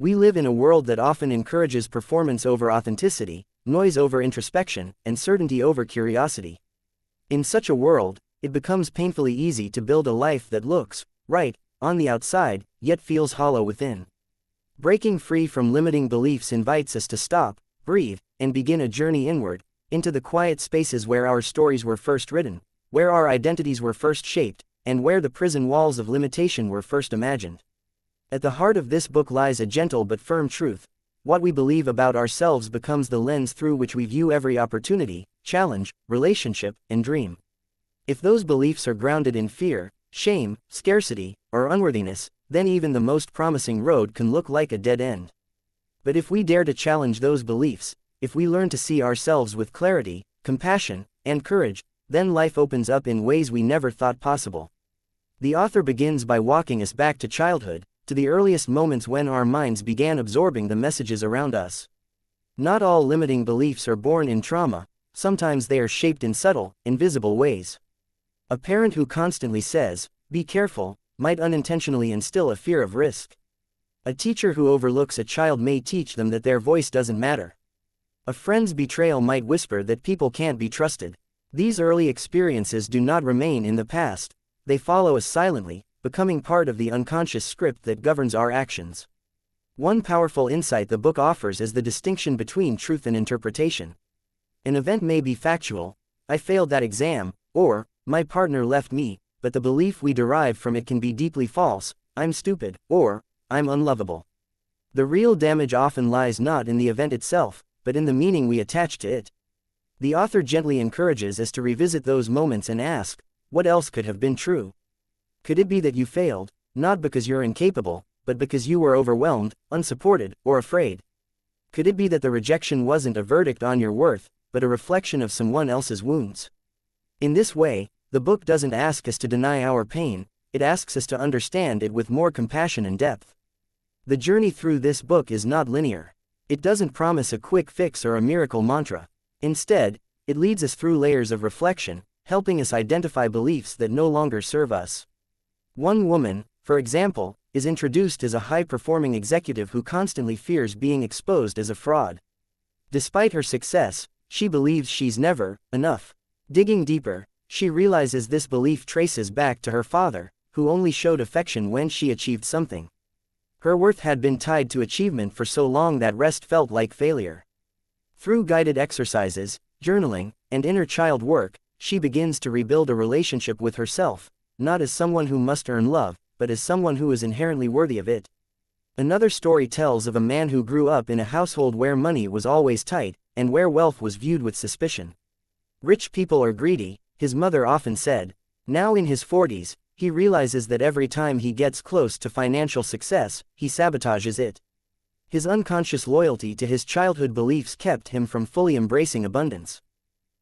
We live in a world that often encourages performance over authenticity, noise over introspection, and certainty over curiosity. In such a world, it becomes painfully easy to build a life that looks right on the outside, yet feels hollow within. Breaking free from limiting beliefs invites us to stop, breathe, and begin a journey inward, into the quiet spaces where our stories were first written, where our identities were first shaped, and where the prison walls of limitation were first imagined. At the heart of this book lies a gentle but firm truth. What we believe about ourselves becomes the lens through which we view every opportunity, challenge, relationship, and dream. If those beliefs are grounded in fear, shame, scarcity, or unworthiness, then even the most promising road can look like a dead end. But if we dare to challenge those beliefs, if we learn to see ourselves with clarity, compassion, and courage, then life opens up in ways we never thought possible. The author begins by walking us back to childhood, to the earliest moments when our minds began absorbing the messages around us. Not all limiting beliefs are born in trauma, sometimes they are shaped in subtle, invisible ways. A parent who constantly says, "Be careful," might unintentionally instill a fear of risk. A teacher who overlooks a child may teach them that their voice doesn't matter. A friend's betrayal might whisper that people can't be trusted. These early experiences do not remain in the past, they follow us silently, becoming part of the unconscious script that governs our actions. One powerful insight the book offers is the distinction between truth and interpretation. An event may be factual, "I failed that exam," or "My partner left me," but the belief we derive from it can be deeply false, "I'm stupid," or "I'm unlovable." The real damage often lies not in the event itself, but in the meaning we attach to it. The author gently encourages us to revisit those moments and ask, what else could have been true? Could it be that you failed, not because you're incapable, but because you were overwhelmed, unsupported, or afraid? Could it be that the rejection wasn't a verdict on your worth, but a reflection of someone else's wounds? In this way, the book doesn't ask us to deny our pain, it asks us to understand it with more compassion and depth. The journey through this book is not linear. It doesn't promise a quick fix or a miracle mantra. Instead, it leads us through layers of reflection, helping us identify beliefs that no longer serve us. One woman, for example, is introduced as a high-performing executive who constantly fears being exposed as a fraud. Despite her success, she believes she's never enough. Digging deeper, she realizes this belief traces back to her father, who only showed affection when she achieved something. Her worth had been tied to achievement for so long that rest felt like failure. Through guided exercises, journaling, and inner child work, she begins to rebuild a relationship with herself, not as someone who must earn love, but as someone who is inherently worthy of it. Another story tells of a man who grew up in a household where money was always tight, and where wealth was viewed with suspicion. "Rich people are greedy," his mother often said. Now in his 40s, he realizes that every time he gets close to financial success, he sabotages it. His unconscious loyalty to his childhood beliefs kept him from fully embracing abundance.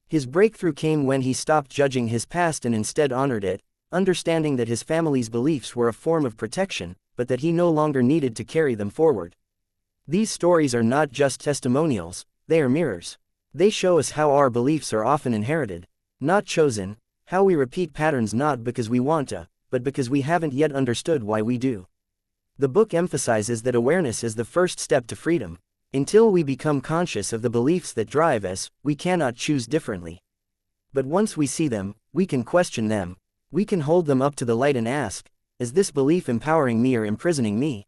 His breakthrough came when he stopped judging his past and instead honored it, understanding that his family's beliefs were a form of protection, but that he no longer needed to carry them forward. These stories are not just testimonials, they are mirrors. They show us how our beliefs are often inherited, not chosen, how we repeat patterns not because we want to, but because we haven't yet understood why we do. The book emphasizes that awareness is the first step to freedom. Until we become conscious of the beliefs that drive us, we cannot choose differently. But once we see them, we can question them. We can hold them up to the light and ask, is this belief empowering me or imprisoning me?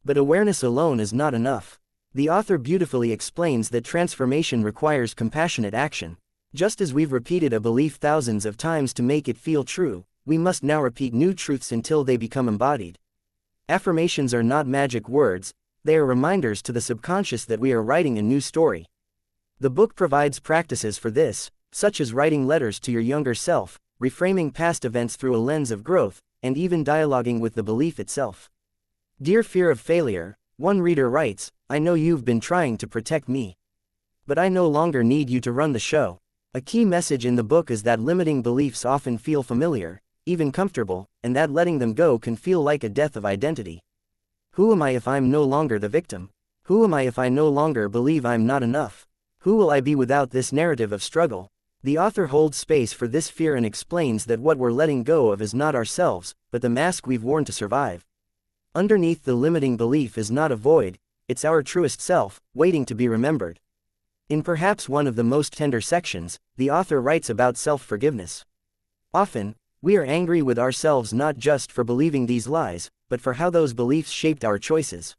But awareness alone is not enough. The author beautifully explains that transformation requires compassionate action. Just as we've repeated a belief thousands of times to make it feel true, we must now repeat new truths until they become embodied. Affirmations are not magic words, they are reminders to the subconscious that we are writing a new story. The book provides practices for this, such as writing letters to your younger self, reframing past events through a lens of growth, and even dialoguing with the belief itself. "Dear fear of failure," one reader writes, "I know you've been trying to protect me. But I no longer need you to run the show." A key message in the book is that limiting beliefs often feel familiar, even comfortable, and that letting them go can feel like a death of identity. Who am I if I'm no longer the victim? Who am I if I no longer believe I'm not enough? Who will I be without this narrative of struggle? The author holds space for this fear and explains that what we're letting go of is not ourselves, but the mask we've worn to survive. Underneath the limiting belief is not a void, it's our truest self, waiting to be remembered. In perhaps one of the most tender sections, the author writes about self-forgiveness. Often, we are angry with ourselves not just for believing these lies, but for how those beliefs shaped our choices.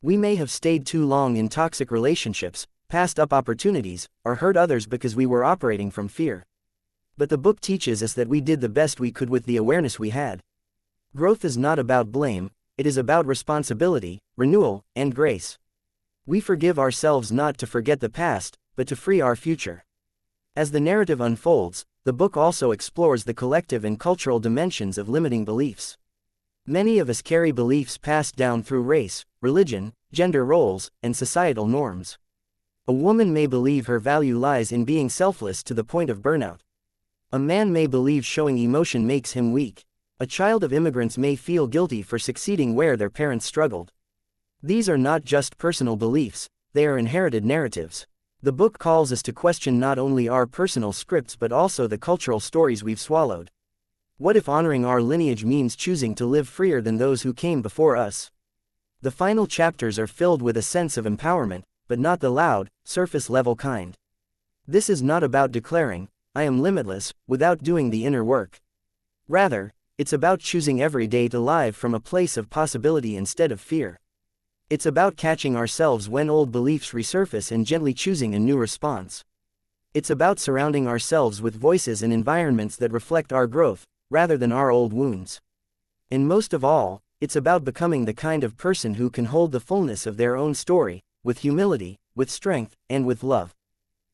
We may have stayed too long in toxic relationships, passed up opportunities, or hurt others because we were operating from fear. But the book teaches us that we did the best we could with the awareness we had. Growth is not about blame, it is about responsibility, renewal, and grace. We forgive ourselves not to forget the past, but to free our future. As the narrative unfolds, the book also explores the collective and cultural dimensions of limiting beliefs. Many of us carry beliefs passed down through race, religion, gender roles, and societal norms. A woman may believe her value lies in being selfless to the point of burnout. A man may believe showing emotion makes him weak. A child of immigrants may feel guilty for succeeding where their parents struggled. These are not just personal beliefs, they are inherited narratives. The book calls us to question not only our personal scripts but also the cultural stories we've swallowed. What if honoring our lineage means choosing to live freer than those who came before us? The final chapters are filled with a sense of empowerment, but not the loud, surface-level kind. This is not about declaring, "I am limitless," without doing the inner work. Rather, it's about choosing every day to live from a place of possibility instead of fear. It's about catching ourselves when old beliefs resurface and gently choosing a new response. It's about surrounding ourselves with voices and environments that reflect our growth, rather than our old wounds. And most of all, it's about becoming the kind of person who can hold the fullness of their own story, with humility, with strength, and with love.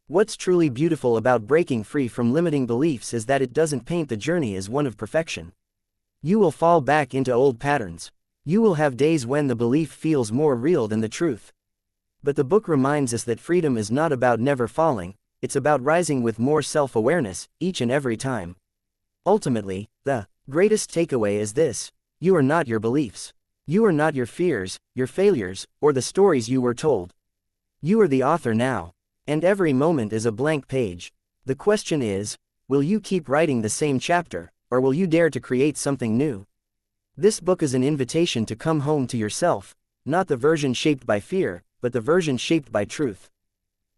What's truly beautiful about breaking free from limiting beliefs is that it doesn't paint the journey as one of perfection. You will fall back into old patterns. You will have days when the belief feels more real than the truth. But the book reminds us that freedom is not about never falling, it's about rising with more self-awareness, each and every time. Ultimately, the greatest takeaway is this: you are not your beliefs. You are not your fears, your failures, or the stories you were told. You are the author now. And every moment is a blank page. The question is, will you keep writing the same chapter, or will you dare to create something new? This book is an invitation to come home to yourself, not the version shaped by fear, but the version shaped by truth.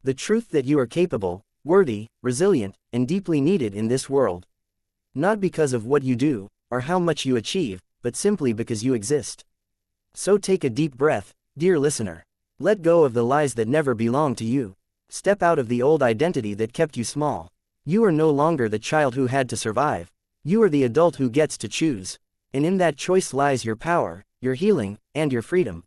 The truth that you are capable, worthy, resilient, and deeply needed in this world. Not because of what you do, or how much you achieve, but simply because you exist. So take a deep breath, dear listener. Let go of the lies that never belong to you. Step out of the old identity that kept you small. You are no longer the child who had to survive. You are the adult who gets to choose. And in that choice lies your power, your healing, and your freedom.